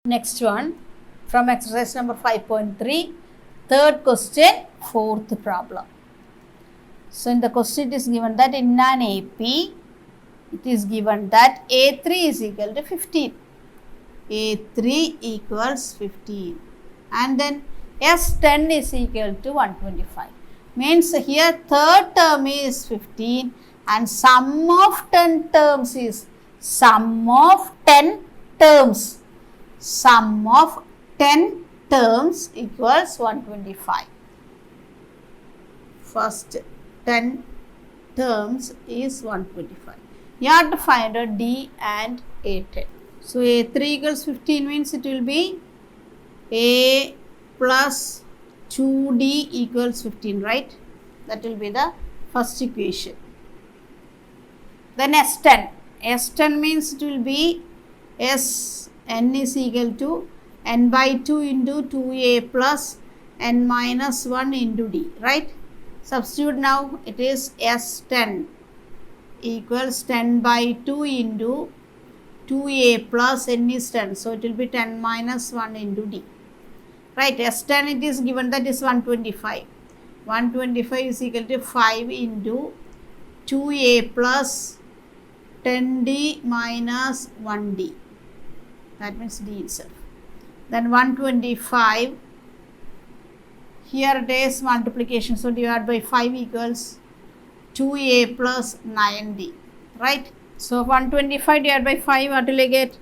Next one from exercise number 5.3, third question, fourth problem. So in the question it is given that in an AP, it is given that A3 is equal to 15. A3 equals 15 and then S10 is equal to 125. Means here third term is 15 and sum of 10 terms is sum of 10 terms. Sum of 10 terms equals 125. First 10 terms is 125. You have to find out D and A10. So A3 equals 15 means it will be A plus 2D equals 15, right? That will be the first equation. Then S10. S10 means it will be Sn is equal to n by 2 into 2A plus n minus 1 into D, right? Substitute now, it is S10 equals 10 by 2 into 2A plus n is 10. So it will be 10 minus 1 into D. Right, S10 it is given that is 125. 125 is equal to 5 into 2A plus 10D minus 1D. That means D itself. Then 125, here it is multiplication. So divide by 5 equals 2A plus 9D. Right. So 125 divided by 5, what will I get?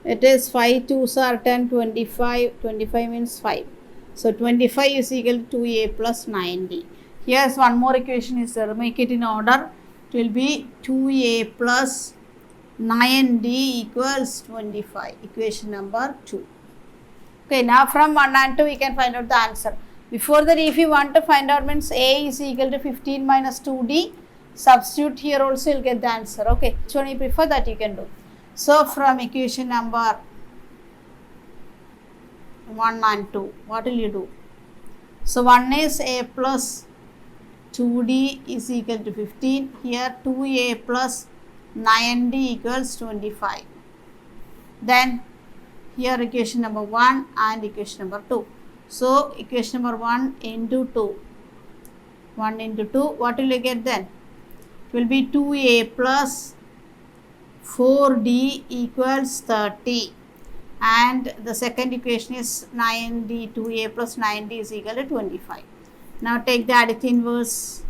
It is 5 2s are 10, 25. 25 means 5. So 25 is equal to 2A plus 9D. Here's one more equation is there. Make it in order. It will be 2A plus 9D equals 25. Equation number 2. Okay, now from 1 and 2 we can find out the answer. Before that, if you want to find out means A is equal to 15 minus 2D, substitute here also you'll get the answer. Okay, which one you prefer, that you can do. So from equation number 1 and 2, what will you do? So 1 is A plus 2D is equal to 15. Here 2A plus 9D equals 25. Then here equation number 1 and equation number 2. So equation number 1 into 2. 1 into 2, what will you get then? It will be 2A plus 4D equals 30. And the second equation is 9D, 2A plus 9D is equal to 25. Now take the additive inverse.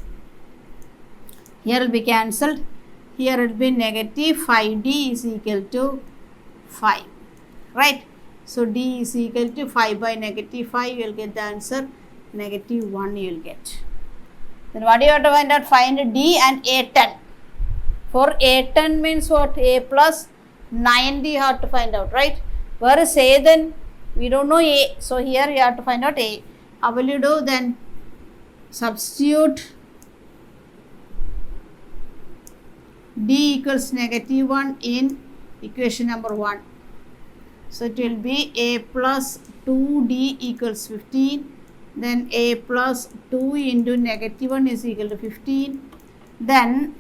Here will be cancelled. Here it will be negative 5D is equal to 5. Right. So D is equal to 5 by negative 5. You will get the answer. Negative 1 you will get. Then what do you have to find out? Find D and A10. For A10 means what? A plus 9D you have to find out, right? Where is A then? We don't know A. So here you have to find out A. How will you do then? Substitute D equals negative 1 in equation number 1. So it will be A plus 2D equals 15. Then A plus 2 into negative 1 is equal to 15. Then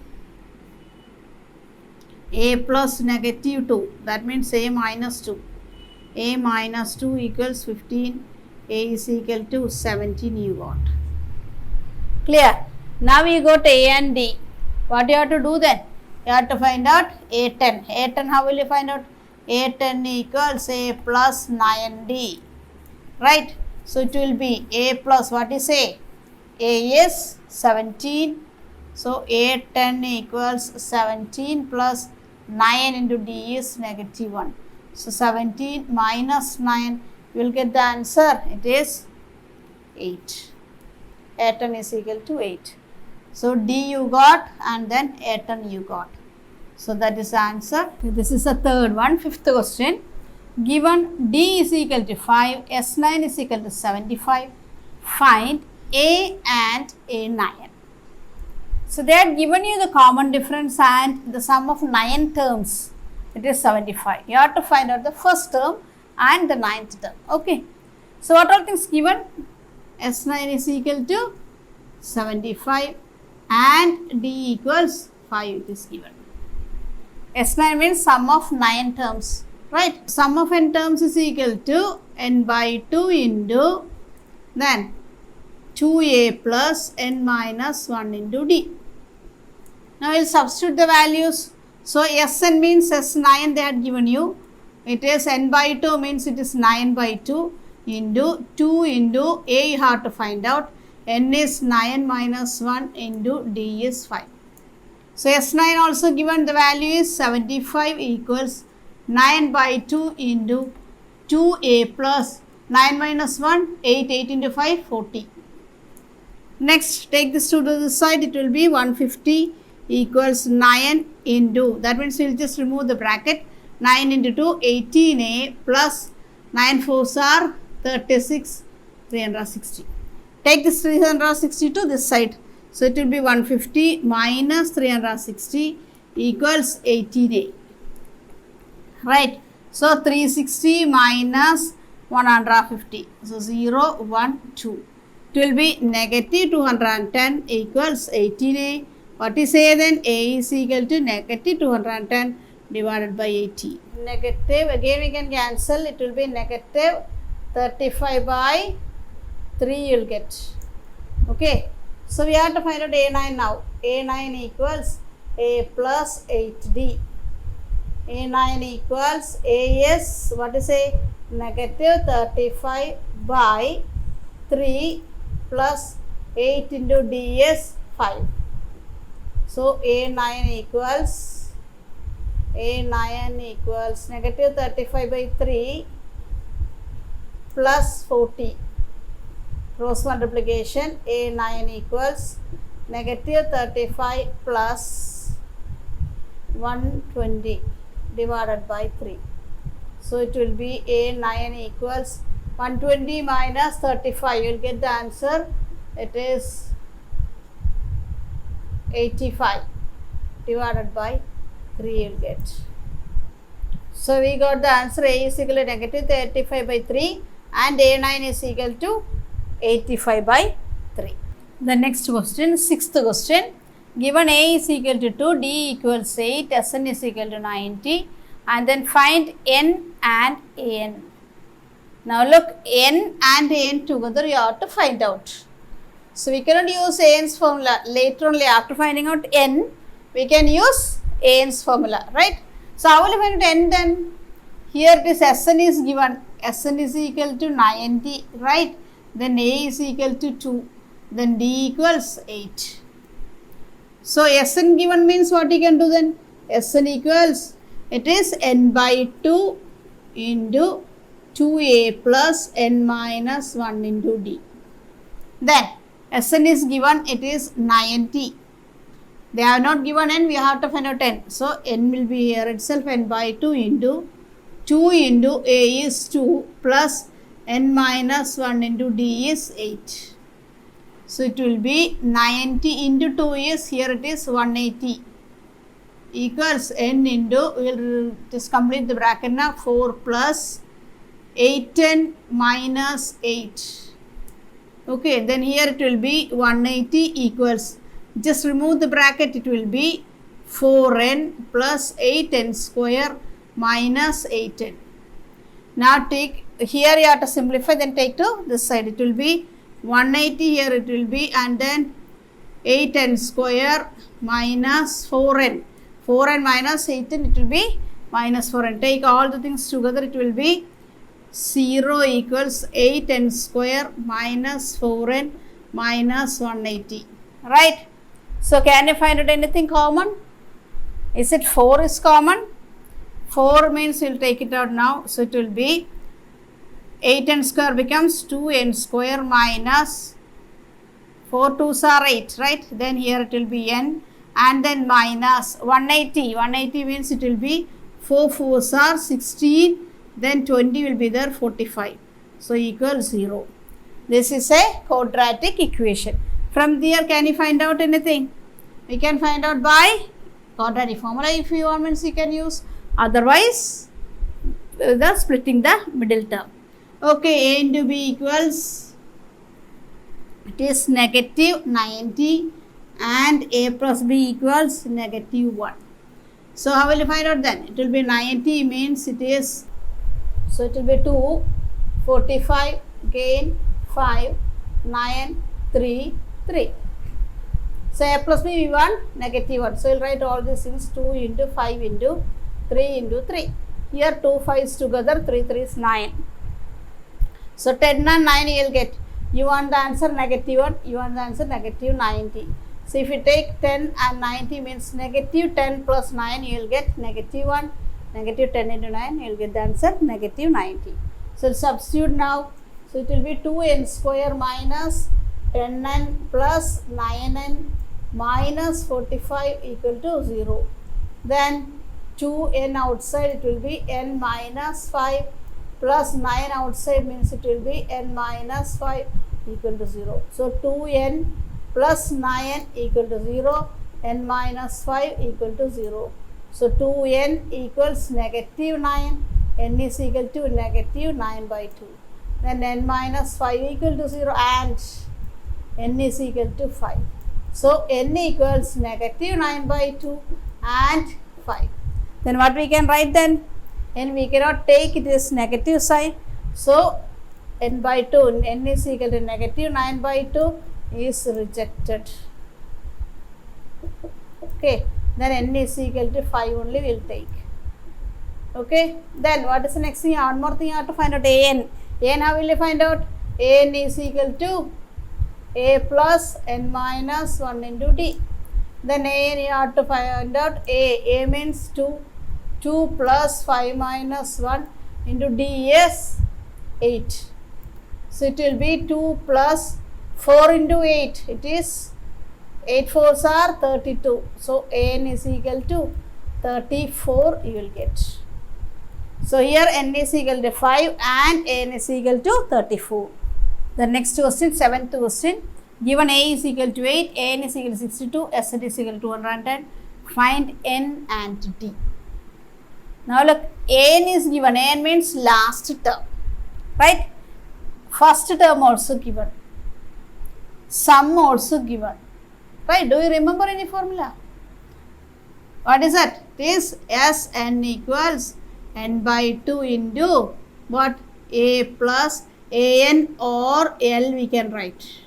A plus negative 2, that means A minus 2. A minus 2 equals 15. A is equal to 17 you got. Clear? Now we got A and D. What you have to do then? You have to find out A10. A10, how will you find out? A10 equals A plus 9D. Right? So it will be A plus, what is A? A is 17. So A10 equals 17 plus 9 into D is negative 1. So 17 minus 9, you will get the answer. It is 8. A10 is equal to 8. So D you got and then A10 you got. So that is the answer. This is the third one. Fifth question. Given D is equal to 5, S9 is equal to 75. Find A and A9. So they have given you the common difference and the sum of 9 terms. It is 75. You have to find out the first term and the 9th term. Okay. So what are things given? S9 is equal to 75 and D equals 5 it is given. S9 means sum of 9 terms, right? Sum of n terms is equal to n by 2 into then 2a plus n minus 1 into d. Now we will substitute the values. So Sn means S9 they had given you. It is n by 2 means it is 9 by 2 into 2 into a you have to find out. N is 9 minus 1 into d is 5. So S9 also given the value is 75 equals 9 by 2 into 2a plus 9 minus 1, 8, 8 into 5, 40. Next, take this to the side, it will be 150 equals 9 into, that means we will just remove the bracket, 9 into 2, 18a plus 9 4s are 36, 360. Take this 360 to this side. So it will be 150 minus 360 equals 18a. Right. So 360 minus 150. So 0, 1, 2. It will be negative 210 equals 18a. What is a then? A is equal to negative 210 divided by 80. Negative, again we can cancel. It will be negative 35 by 3 you will get. Okay. So we have to find out A9 now. A9 equals A plus 8D. A9 equals A is, what is A? Negative 35 by 3 plus 8 into D is 5. So A9 equals negative 35 by 3 plus 40. Cross multiplication, A9 equals negative 35 plus 120 divided by 3. So it will be A9 equals 120 minus 35. You will get the answer. It is 85 divided by 3 you will get. So we got the answer. A is equal to negative 35 by 3 and A9 is equal to 85 by 3. The next question, sixth question. Given A is equal to 2, D equals 8, Sn is equal to 90 and then find N and An. Now look, N and An together you have to find out. So we cannot use An's formula. Later only after finding out N, we can use An's formula, right? So how will you find out N then? Here it is Sn is given. Sn is equal to 90, right? Then A is equal to 2. Then D equals 8. So Sn given means what you can do then? Sn equals, it is n by 2 into 2a plus n minus 1 into d. Then Sn is given, it is 90. They have not given n, we have to find out n. So n will be here itself, n by 2 into 2 into a is 2 plus n minus 1 into d is 8. So it will be 90 into 2 is, here it is 180 equals n into, we will just complete the bracket now, 4 plus 8n minus 8. Okay, then here it will be 180 equals, just remove the bracket, it will be 4n plus 8n square minus 8n. Now take, here you have to simplify, then take to this side, it will be 180 here it will be, and then 8n square minus 4n. 4n minus 8n, it will be minus 4n. Take all the things together, it will be 0 equals 8n square minus 4n minus 180. Right? So can you find out anything common? Is it 4 is common? 4 means we will take it out now. So it will be 8n square becomes 2n square minus 4 2s are 8, right? Then here it will be n and then minus 180. 180 means it will be 4 4s are 16, then 20 will be there, 45. So equals 0. This is a quadratic equation. From there, can you find out anything? We can find out by quadratic formula if you want, means you can use. Otherwise, the splitting the middle term. Okay, A into B equals, it is negative 90 and A plus B equals negative 1. So how will you find out then? It will be 90 means it is, so it will be 2, 45, gain 5, 9, 3, 3. So a plus b we want negative 1. So we will write all these things 2 into 5 into 3 into 3. Here 2 5s together, 3 3s 9. So 10 and 9 you will get. You want the answer negative 1, you want the answer negative 90. So if you take 10 and 90 means negative 10 plus 9 you will get negative 1. Negative 10 into 9 you will get the answer negative 90. So substitute now. So it will be 2n square minus 10n plus 9n minus 45 equal to 0. Then 2n outside it will be n minus 5 plus 9 outside means it will be n minus 5 equal to 0. So 2n plus 9 equal to 0, n minus 5 equal to 0. So 2n equals negative 9, n is equal to negative 9 by 2. Then n minus 5 equal to 0 and n is equal to 5. So n equals negative 9 by 2 and 5. Then what we can write then? N we cannot take it as negative sign. So n by 2, n is equal to negative 9 by 2 is rejected. Okay. Then n is equal to 5 only we will take. Okay. Then what is the next thing? One more thing you have to find out. An. An how will you find out? An is equal to a plus n minus 1 into d. Then an you have to find out a. A means 2. 2 plus 5 minus 1 into d is 8. So it will be 2 plus 4 into 8. It is 8 4s are 32. So an is equal to 34 you will get. So here n is equal to 5 and n is equal to 34. The next question, 7th question. Given a is equal to 8, n is equal to 62, Sn is equal to 210. Find n and d. Now look, n is given. N means last term, right? First term also given. Sum also given. Right? Do you remember any formula? What is that? It is Sn equals n by 2 into what? A plus an or L we can write.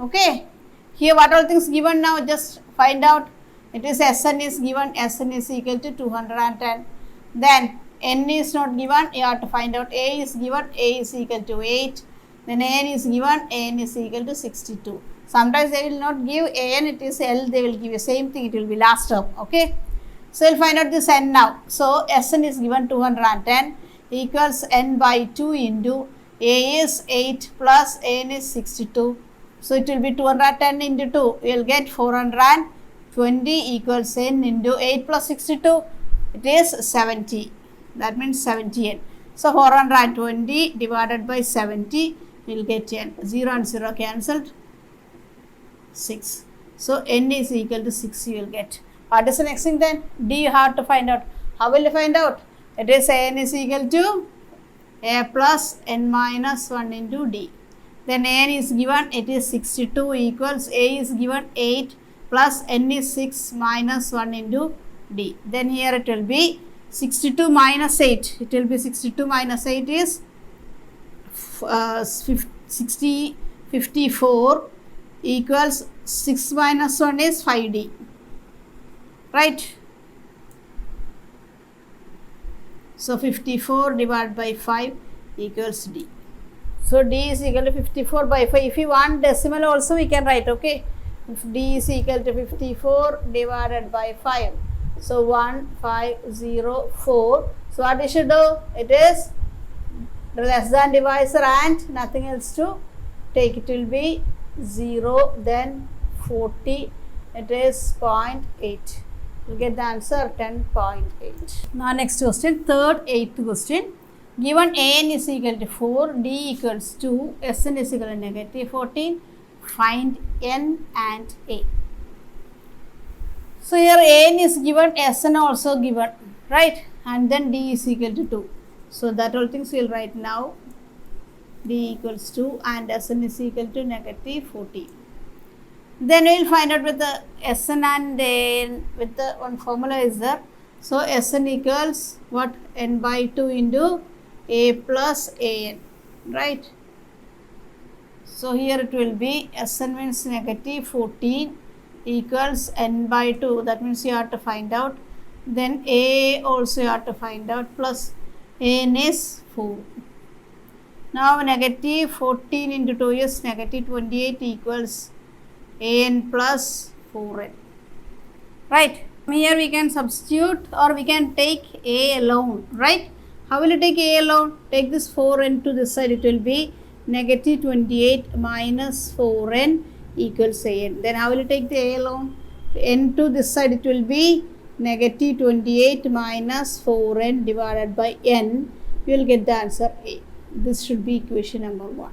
Okay. Here what all things given now? Just find out. It is Sn is given. Sn is equal to 210. Then n is not given. You have to find out. A is given. A is equal to 8. Then an is given. An is equal to 62. Sometimes they will not give an, it is L, they will give you same thing, it will be last term. Okay. So we'll find out this n now. So Sn is given 210 equals n by 2 into A is 8 plus n is 62. So it will be 210 into 2. We will get 420 equals n into 8 plus 62. It is 70. That means 70 n. So 420 divided by 70 we will get n. 0 and 0 cancelled. 6. So n is equal to 6 you will get. What is the next thing then? D you have to find out. How will you find out? It is n is equal to a plus n minus 1 into d. Then n is given, it is 62 equals a is given 8 plus n is 6 minus 1 into d. Then here it will be 62 minus 8. It will be 62 minus 8 is 54 equals 6 minus 1 is 5d, right? So 54 divided by 5 equals d. So d is equal to 54 by 5. If you want decimal also we can write, okay? If d is equal to 54 divided by 5. So 1504. So what we should do? It is less than divisor and nothing else to take. It will be 0, then 40, it is 0.8. You get the answer 10.8. Now next question, third, 8th question. Given an is equal to 4, d equals 2, Sn is equal to negative 14. Find n and a. So here n is given, Sn also given, right? And then d is equal to 2. So that all things we will write now. D equals 2 and Sn is equal to negative 14. Then we will find out with the Sn and n with the one formula is there. So Sn equals what? N by 2 into a plus an, right? So here it will be Sn means negative 14 equals n by 2. That means you have to find out. Then a also you have to find out, plus n is 4. Now negative 14 into 2 is negative 28 equals an plus 4n. Right. Here we can substitute or we can take a alone. Right. How will you take a alone? Take this 4n to this side. It will be negative 28 minus 4n equals an. Then how will you take the a alone? N to this side it will be negative 28 minus 4n divided by n. You will get the answer a. This should be equation number 1.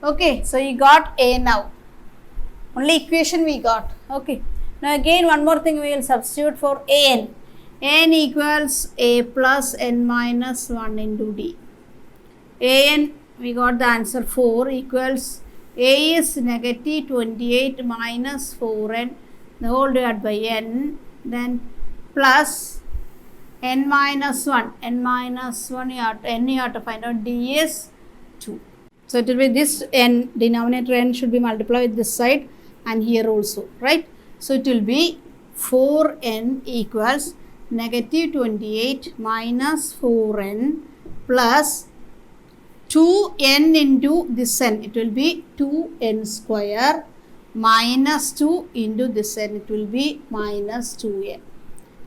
Okay, so you got a now. Only equation we got. Okay. Now again one more thing we will substitute for an. N equals a plus n minus 1 into d. An we got the answer 4 equals a is negative 28 minus 4n the whole divided by n, then plus n minus 1. N minus 1 you have to find out, d is 2. So it will be this n, denominator n should be multiplied with this side and here also, right? So it will be 4n equals negative 28 minus 4n plus 2n into this n. It will be 2n square minus 2 into this n. It will be minus 2n.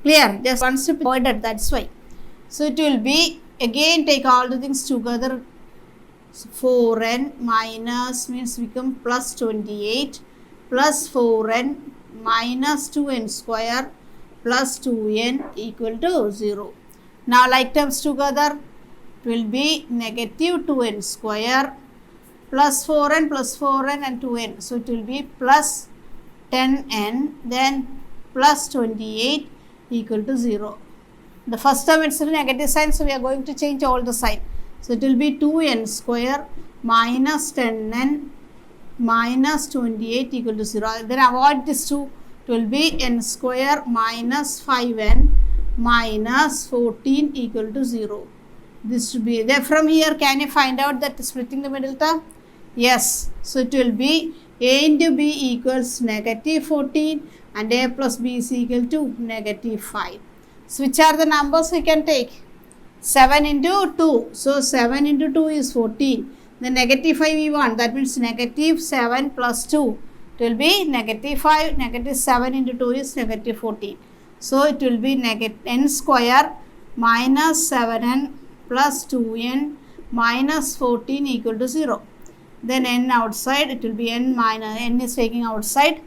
Clear? Just one step avoided, that's why. So it will be, again take all the things together. So 4n minus means become plus 28 plus 4n minus 2n square plus 2n equal to 0. Now like terms together, it will be negative 2n square plus 4n and 2n. So it will be plus 10n, then plus 28 equal to 0. The first term it's a negative sign, so we are going to change all the sign. So it will be 2n square minus 10n minus 28 equal to 0. Then avoid this 2. It will be n square minus 5n minus 14 equal to 0. This should be there. From here, can you find out that splitting the middle term? Yes. So it will be a into b equals negative 14 and a plus b is equal to negative 5. So which are the numbers we can take? 7 into 2. So 7 into 2 is 14. The negative 5 we want. That means negative 7 plus 2. It will be negative 5. Negative 7 into 2 is negative 14. So it will be negative n square minus 7n plus 2n minus 14 equal to 0. Then n outside, it will be n minus, n is taking outside.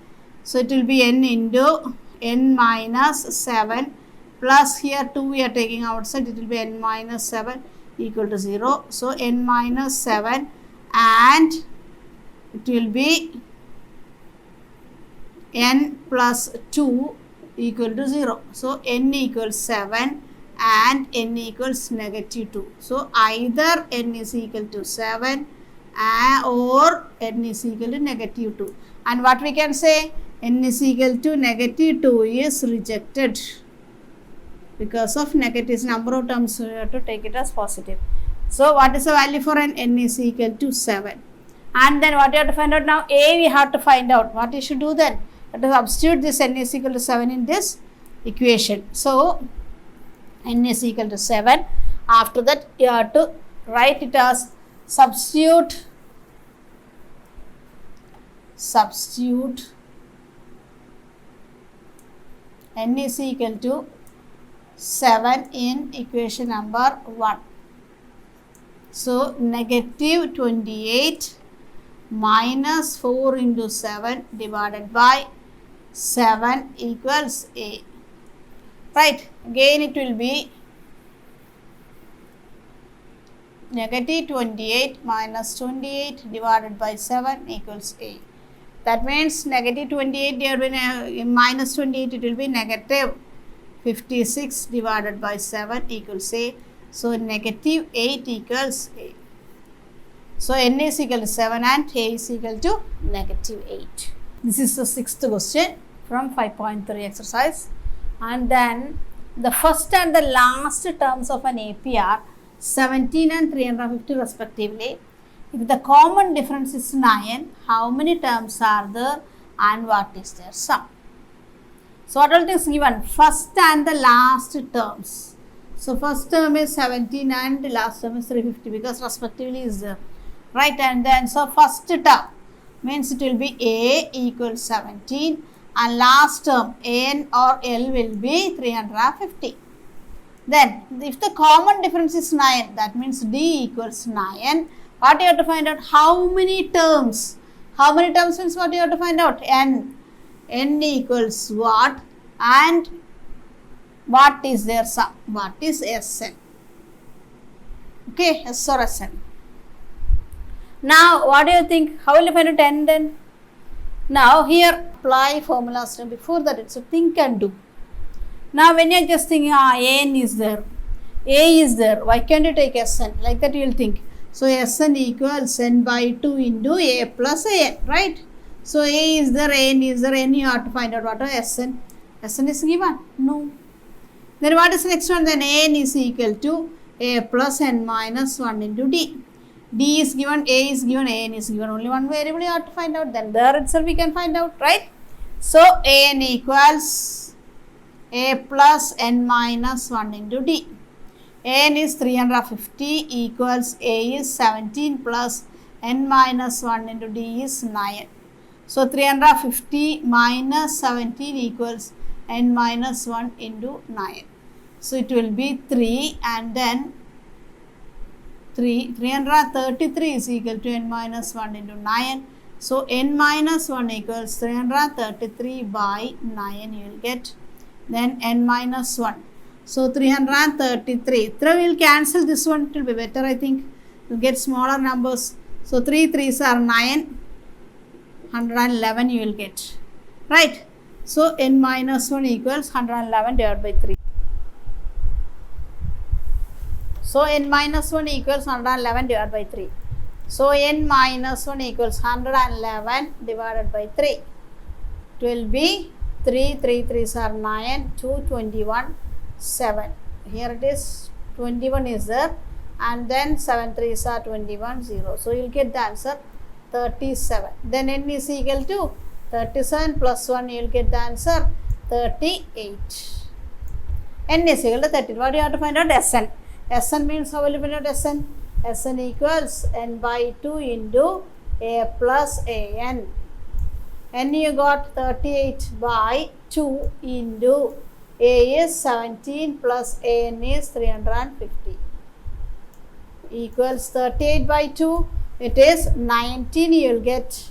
So it will be n into n minus 7 plus here 2 we are taking outside, it will be n minus 7 equal to 0. So n minus 7 and it will be n plus 2 equal to 0. So n equals 7 and n equals negative 2. So either n is equal to 7 or n is equal to negative 2. And what we can say, n is equal to negative 2 is rejected because of negative number of terms. We have to take it as positive. So what is the value for n? N is equal to 7. And then what you have to find out now? A we have to find out. What you should do then? You have to substitute this n is equal to 7 in this equation. So n is equal to 7. After that you have to write it as substitute n is equal to 7 in equation number 1. So negative 28 minus 4 into 7 divided by 7 equals a. Right, again it will be negative 28 minus 28 divided by 7 equals a. That means negative 28 divided by minus 28, it will be negative 56 divided by 7 equals a. So negative 8 equals a. So n is equal to 7 and a is equal to negative 8. This is the sixth question from 5.3 exercise. And then the first and the last terms of an AP are 17 and 350 respectively. If the common difference is 9, how many terms are there and what is their sum? So what all is given? First and the last terms. So first term is 17 and the last term is 350 because respectively is there. Right, and then so first term means it will be A equals 17 and last term N or L will be 350. Then if the common difference is 9, that means D equals 9. What you have to find out? How many terms? How many terms means what you have to find out? N. N equals what? And what is their sum? What is Sn? Okay, S or Sn. Now, what do you think? How will you find out N then? Now, here apply formulas before that. It's a think and do. Now, when you are just thinking, N is there, A is there, why can't you take Sn? Like that you will think. So, Sn equals N by 2 into A plus An, right? So, A is there, N is there, N you have to find out what is Sn. Sn is given? No. Then what is the next one? Then N is equal to A plus N minus 1 into D. D is given, A is given, An is given. Only one variable you have to find out. Then there itself we can find out, right? So, An equals A plus N minus 1 into D. An is 350 equals A is 17 plus N minus 1 into D is 9. So, 350 minus 17 equals N minus 1 into 9. So, it will be 3 and then 333 is equal to N minus 1 into 9. So, N minus 1 equals 333 by 9 you will get. Then N minus 1. So, 333. 3 will cancel this one. It will be better I think. You will get smaller numbers. So, 3 3s are 9. 111 you will get. Right. So, N minus 1 equals 111 divided by 3. So, N minus 1 equals 111 divided by 3. So, N minus 1 equals 111 divided by 3. It will be 3 3s are 9, 2 21, 7. Here it is 21 is there and then 7 3s are 21, 0. So, you will get the answer 37. Then N is equal to 37 plus 1 you will get the answer 38. N is equal to 30. What do you have to find out? Sn. Sn means how will you find out Sn? Sn equals N by 2 into A plus An. N you got 38 by 2 into A is 17 plus An is 350 equals 38 by 2. It is 19 you will get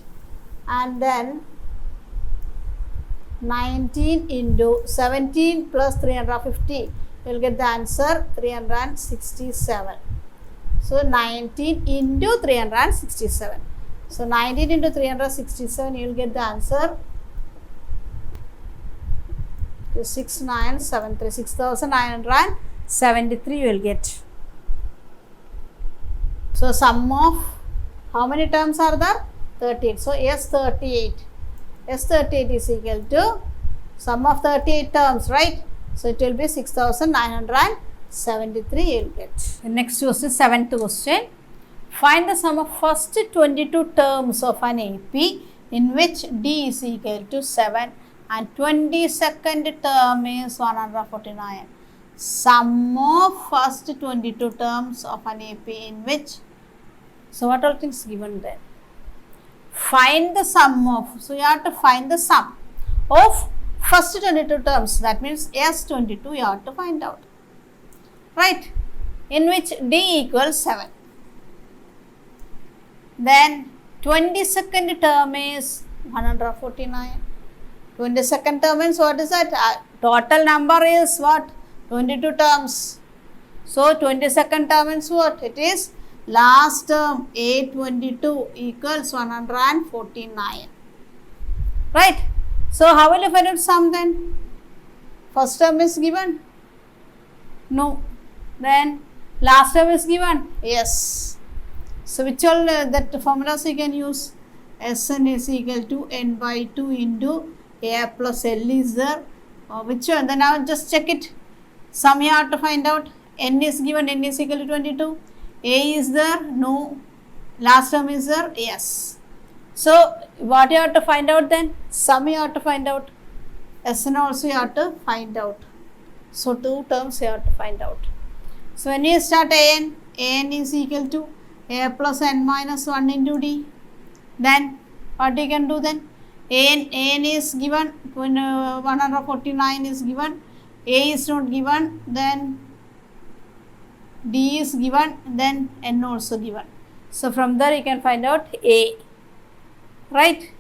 and then 19 into 17 plus 350 you will get the answer 367. So, 19 into 367. So, 19 into 367 you will get the answer 6973. 6973 you will get. So, sum of how many terms are there? 38. So, S38. S38 is equal to sum of 38 terms, right? So, it will be 6973 you will get. The next question, 7th question. Find the sum of first 22 terms of an AP in which D is equal to 7 and 22nd term is 149. Sum of first 22 terms of an AP in which, so what all things given there? Find the sum of, so you have to find the sum of first 22 terms, that means S22 you have to find out, right, in which D equals 7. Then 22nd term is 149. 22nd term means what is that? Total number is what? 22 terms. So, 22nd term means what? It is last term A22 equals 149. Right? So, how will you find out sum then? First term is given? No. Then last term is given? Yes. So, which all that formulas you can use? Sn is equal to n by 2 into a plus l is there. Which one? Then now just check it. Sum you have to find out. N is given, n is equal to 22. A is there? No. Last term is there? Yes. So what you have to find out then? Sum you have to find out. Sn also you have to find out. So two terms you have to find out. So when you start an is equal to a plus n minus 1 into d. Then what you can do then? an is given, 149 is given, a is not given, then d is given, then n also given. So from there you can find out a, right?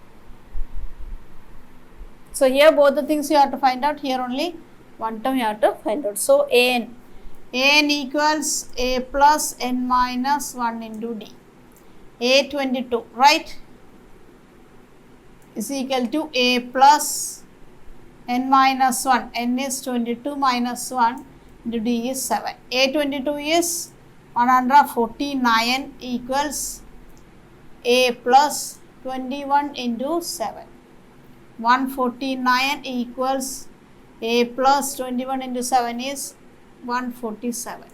So here both the things you have to find out, here only one term you have to find out. So an equals a plus n minus 1 into d, a 22, right, is equal to a plus n minus 1, n is 22 minus 1 into d is 7. A 22 is 149 equals a plus 21 into 7. 149 equals a plus 21 into 7 is 147.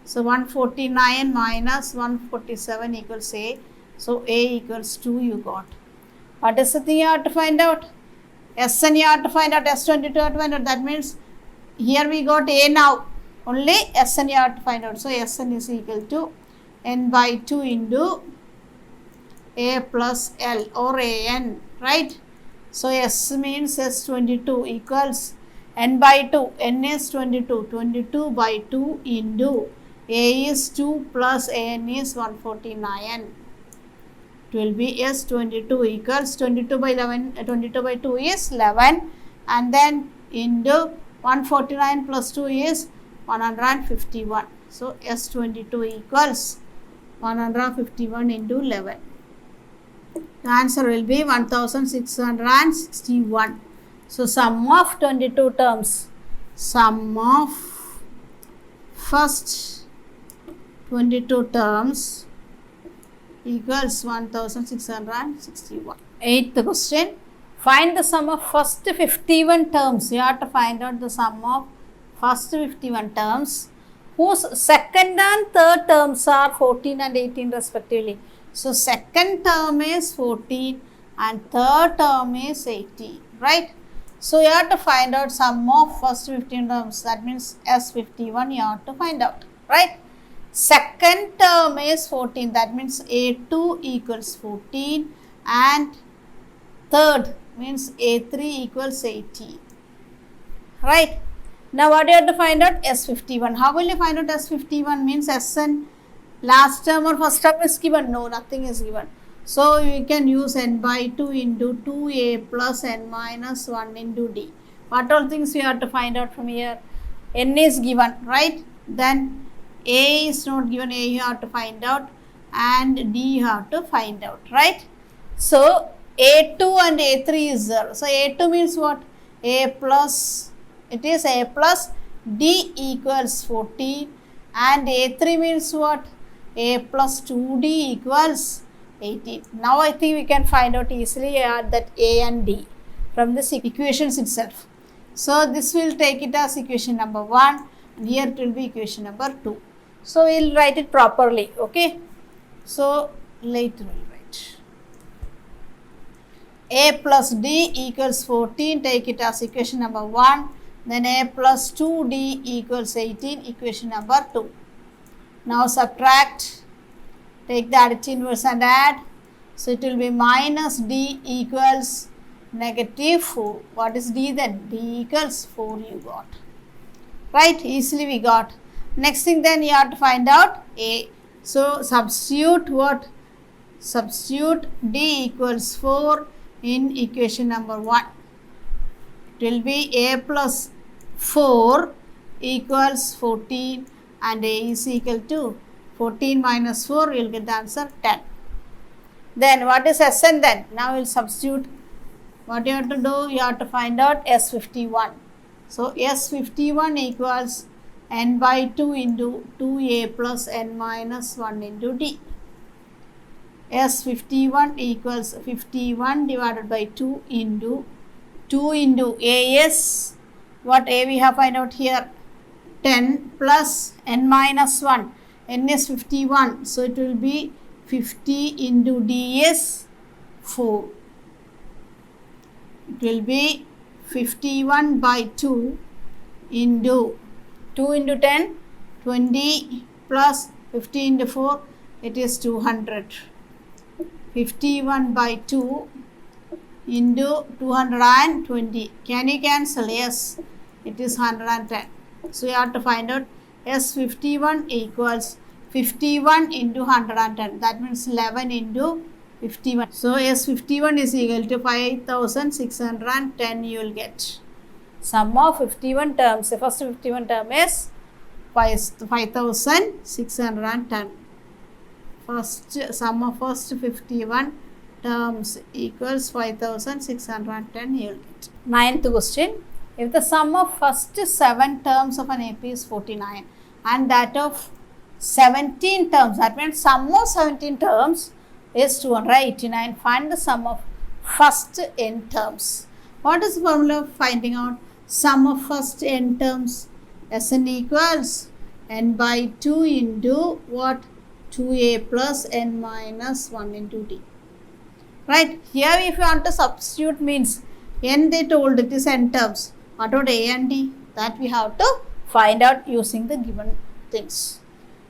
So 149 minus 147 equals a. So a equals 2 you got. What is the thing you have to find out? Sn you have to find out, S22 you have to find out. That means here we got a now. Only Sn you have to find out. So Sn is equal to n by 2 into a plus l or an, right? So S means S22 equals n by 2, n is 22, 22 by 2 into a is 2 plus an is 149. It will be S22 equals 22 by 11, 22 by 2 is 11, and then into 149 plus 2 is 151. So S22 equals 151 into 11. The answer will be 1661. So sum of 22 terms, sum of first 22 terms equals 1661. Eighth question, find the sum of first 51 terms. You have to find out the sum of first 51 terms whose second and third terms are 14 and 18 respectively. So second term is 14 and third term is 18, right? So you have to find out sum of first 15 terms. That means S51 you have to find out, right? Second term is 14. That means A2 equals 14 and third means A3 equals 18, right? Now what you have to find out? S51. How will you find out S51? Means Sn last term or first term is given? No, nothing is given. So you can use n by 2 into 2a plus n minus 1 into d. What all things you have to find out from here? N is given, right? Then a is not given, a you have to find out, and d you have to find out, right? So a2 and a3 is there. So a2 means what? A plus, it is a plus d equals 14, and a3 means what? A plus 2d equals 18. Now I think we can find out easily that a and d from this equations itself. So this will take it as equation number 1, and here it will be equation number 2. So we will write it properly, okay? So later we will write a plus d equals 14, take it as equation number 1, then a plus 2d equals 18, equation number 2. Now subtract, take the additive inverse and add. So it will be minus d equals negative 4. What is d then? D equals 4 you got, right? Easily we got. Next thing then you have to find out a. So substitute what? Substitute d equals 4 in equation number 1. It will be a plus 4 equals 14 and a is equal to 14 minus 4, you will get the answer 10. Then what is Sn then? Now we will substitute. What you have to do? You have to find out S51. So S51 equals n by 2 into 2a plus n minus 1 into d. S51 equals 51 divided by 2 into A is what A we have find out here, 10 plus n minus 1. N is 51, so it will be 50 into D is 4. It will be 51 by 2 into 2 into 10, 20 plus 50 into 4, it is 200. 51 by 2 into 220. Can you cancel? Yes, it is 110. So you have to find out S51 equals 51 into 110. That means 11 into 51. So S51 is equal to 5610 you will get. Sum of 51 terms. The first 51 term is 5610. Sum of first 51 terms equals 5610 you will get. Ninth question. If the sum of first 7 terms of an AP is 49 and that of 17 terms, that means sum of 17 terms is 289, find the sum of first n terms. What is the formula of finding out sum of first n terms? Sn equals n by 2 into what? 2a plus n minus 1 into d. Right, here if you want to substitute means n they told it is n terms. What about a and d? That we have to find out using the given things.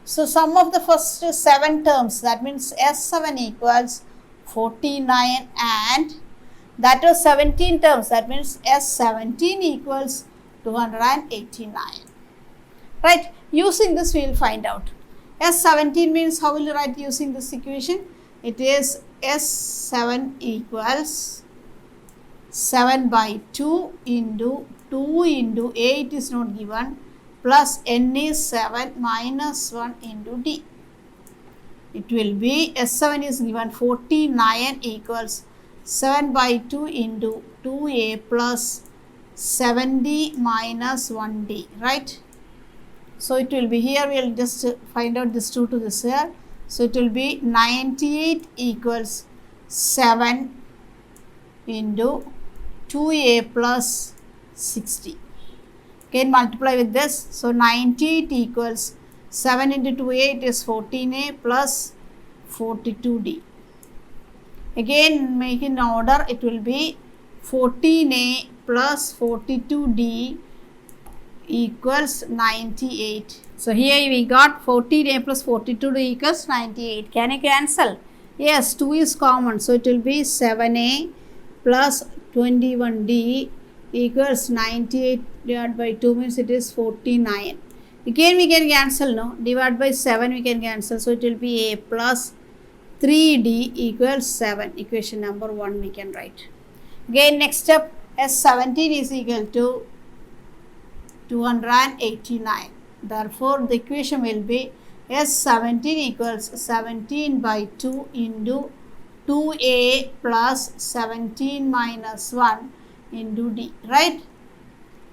So sum of the first 7 terms, that means S7 equals 49 and that was 17 terms, that means S17 equals 289. Right, using this we will find out. S17 means how will you write using this equation? It is S7 equals 7 by 2 into 2 into 8 is not given plus n is 7 minus 1 into d. It will be S7 is given 49 equals 7 by 2 into 2a plus 7d minus 1d, right? So it will be here, we will just find out this 2 to this here. So it will be 98 equals 7 into 2a plus 60. Again multiply with this. So 98 equals 7 into 2a, it is 14a plus 42d. Again make in order, it will be 14a plus 42d equals 98. So here we got 14a plus 42d equals 98. Can you cancel? Yes, 2 is common. So it will be 7a plus 21d equals 98 divided by 2 means it is 49. Again we can cancel, no? Divide by 7 we can cancel. So it will be a plus 3d equals 7. Equation number 1 we can write. Again next step, S17 is equal to 289. Therefore the equation will be S17 equals 17 by 2 into 2a plus 17 minus 1 into d, right?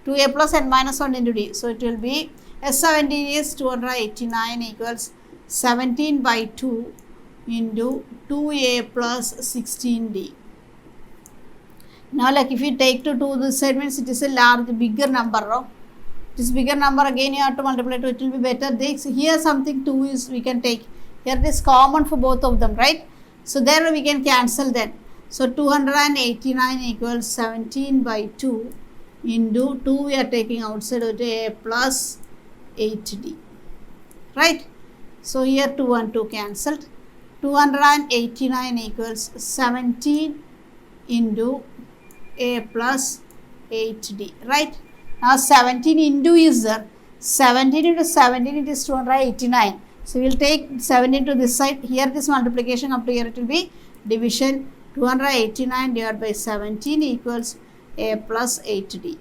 2a plus n minus 1 into d. So it will be S17 is 289 equals 17 by 2 into 2a plus 16d. Now like if you take to 2 this side means it is a large bigger number, no? This bigger number again you have to multiply to, it will be better. This here something 2 is we can take. Here it is common for both of them, right? So there we can cancel that. So 289 equals 17 by 2 into 2 we are taking outside of a plus 8d, right? So here 2 and 2 cancelled. 289 equals 17 into a plus 8d, right? Now 17 into is there. 17 into 17 it is 289. So we will take 17 to this side. Here this multiplication up to here it will be division. 289 divided by 17 equals a plus 8d.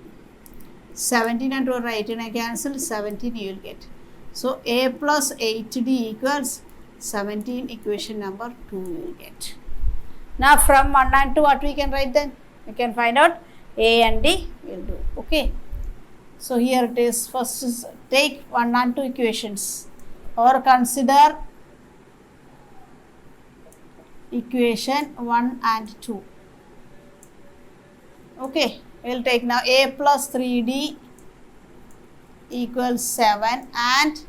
17 and 289 cancel, 17 you will get. So a plus 8d equals 17, equation number 2 we will get. Now from 1 and 2 what we can write then? We can find out a and d we will do. Okay. So here it is, first is take 1 and 2 equations or consider equation 1 and 2. Okay, we will take now a plus 3d equals 7 and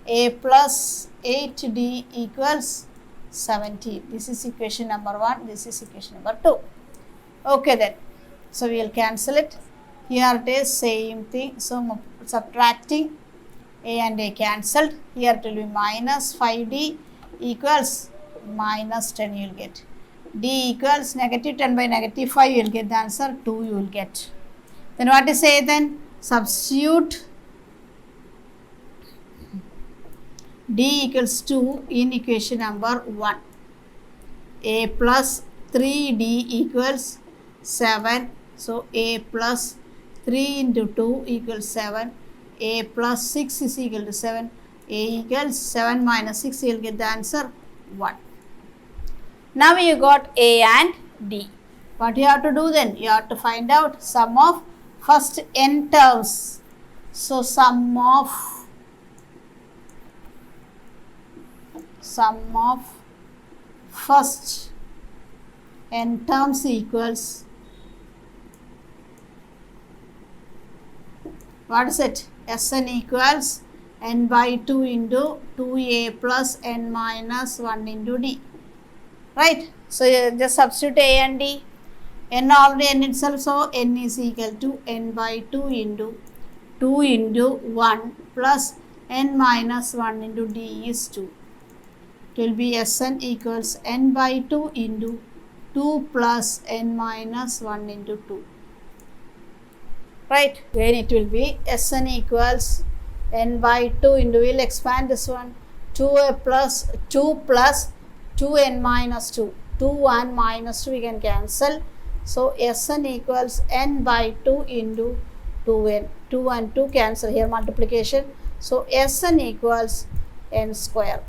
a plus 8d equals 17. This is equation number 1, this is equation number 2. Okay then, so we will cancel it. Here it is same thing, so subtracting a and a cancelled. Here it will be minus 5d equals minus 10 you will get. D equals negative 10 by negative 5 you will get the answer 2 you will get. Then what is A then? Substitute D equals 2 in equation number 1. A plus 3D equals 7. So A plus 3 into 2 equals 7. A plus 6 is equal to 7. A equals 7 minus 6 you will get the answer 1. Now you got A and D. What you have to do then? You have to find out sum of first n terms. So sum of first n terms equals, what is it? Sn equals n by 2 into 2a plus n minus 1 into d. Right? So just substitute a and d. N already n itself, so n is equal to n by 2 into 2 into 1 plus n minus 1 into d is 2. It will be Sn equals n by 2 into 2 plus n minus 1 into 2. Right? Then it will be Sn equals n by 2 into, we will expand this one, 2 plus 2n minus 2. 2 and minus 2 we can cancel. So Sn equals n by 2 into 2n. 2 and 2 cancel here, multiplication. So Sn equals n square.